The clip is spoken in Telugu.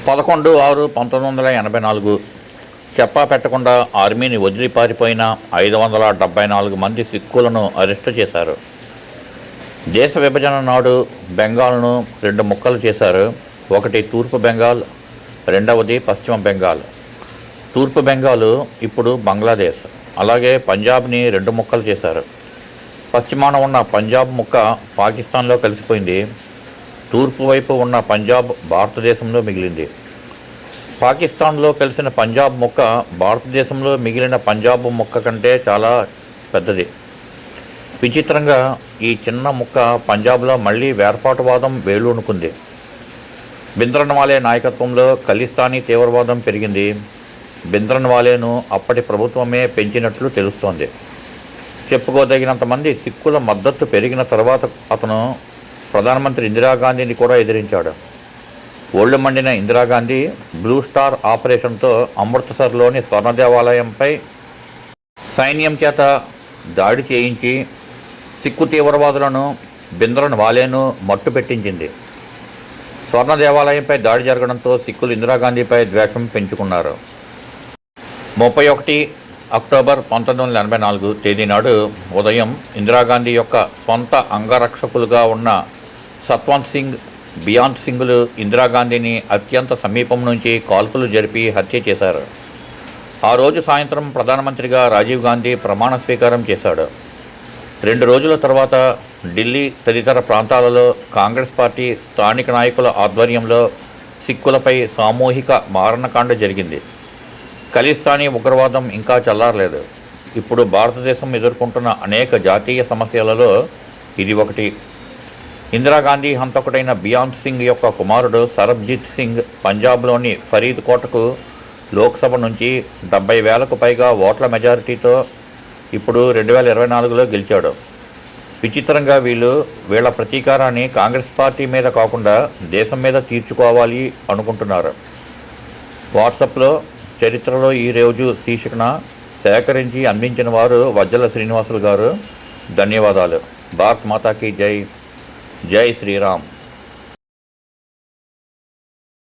11/6/1984 చెప్పా పెట్టకుండా ఆర్మీని వదిలి పారిపోయిన 574 మంది సిక్కులను అరెస్టు చేశారు. దేశ విభజన నాడు బెంగాల్ను 2 ముక్కలు చేశారు. ఒకటి తూర్పు బెంగాల్, రెండవది పశ్చిమ బెంగాల్. తూర్పు బెంగాల్ ఇప్పుడు బంగ్లాదేశ్. అలాగే పంజాబ్ని 2 ముక్కలు చేశారు. పశ్చిమాన ఉన్న పంజాబ్ ముక్క పాకిస్తాన్లో కలిసిపోయింది. తూర్పు వైపు ఉన్న పంజాబ్ భారతదేశంలో మిగిలింది. పాకిస్తాన్లో కలిసిన పంజాబ్ ముక్క భారతదేశంలో మిగిలిన పంజాబ్ ముక్క కంటే చాలా పెద్దది. విచిత్రంగా ఈ చిన్న ముక్క పంజాబ్లో మళ్ళీ వేర్పాటువాదం వేలూనుకుంది. భింద్రన్వాలే నాయకత్వంలో ఖలిస్తానీ తీవ్రవాదం పెరిగింది. భింద్రన్వాలేను అప్పటి ప్రభుత్వమే పెంచినట్లు తెలుస్తోంది. చెప్పుకోదగినంత మంది సిక్కుల మద్దతు పెరిగిన తర్వాత అతను ప్రధానమంత్రి ఇందిరాగాంధీని కూడా ఎదిరించాడు. ఒళ్ళు మండిన ఇందిరాగాంధీ బ్లూ స్టార్ ఆపరేషన్తో అమృత్సర్లోని స్వర్ణ దేవాలయంపై సైన్యం చేత దాడి చేయించి సిక్కు తీవ్రవాదులను భింద్రన్వాలేను మట్టు పెట్టించింది. స్వర్ణ దేవాలయంపై దాడి జరగడంతో సిక్కులు ఇందిరాగాంధీపై ద్వేషం పెంచుకున్నారు. 31 అక్టోబర్ 1984 తేదీ నాడు ఉదయం ఇందిరాగాంధీ యొక్క స్వంత అంగరక్షకులుగా ఉన్న సత్వంత్ సింగ్, బియాంత్ సింగ్లు ఇందిరాగాంధీని అత్యంత సమీపం నుంచి కాల్పులు జరిపి హత్య చేశారు. ఆ రోజు సాయంత్రం ప్రధానమంత్రిగా రాజీవ్ గాంధీ ప్రమాణ స్వీకారం చేశాడు. 2 రోజుల తర్వాత ఢిల్లీ తదితర ప్రాంతాలలో కాంగ్రెస్ పార్టీ స్థానిక నాయకుల ఆధ్వర్యంలో సిక్కులపై సామూహిక మారణకాండ జరిగింది. ఖలిస్తానీ ఉగ్రవాదం ఇంకా చల్లారలేదు. ఇప్పుడు భారతదేశం ఎదుర్కొంటున్న అనేక జాతీయ సమస్యలలో ఇది ఒకటి. ఇందిరాగాంధీ హంతకుడైన బియాంత్ సింగ్ యొక్క కుమారుడు సరబ్జిత్ సింగ్ పంజాబ్లోని ఫరీద్ కోటకు లోక్సభ నుంచి 70,000కు పైగా ఓట్ల మెజారిటీతో ఇప్పుడు 2024లో గెలిచాడు. విచిత్రంగా వీళ్ళ ప్రతీకారాన్ని కాంగ్రెస్ పార్టీ మీద కాకుండా దేశం మీద తీర్చుకోవాలి అనుకుంటున్నారు. వాట్సాప్లో చరిత్రలో ఈ రోజు శీర్షికన సేకరించి అందించిన వారు వజ్జల శ్రీనివాసులు గారు. ధన్యవాదాలు. భారత్ మాతాకి జై. జై శ్రీరామ్.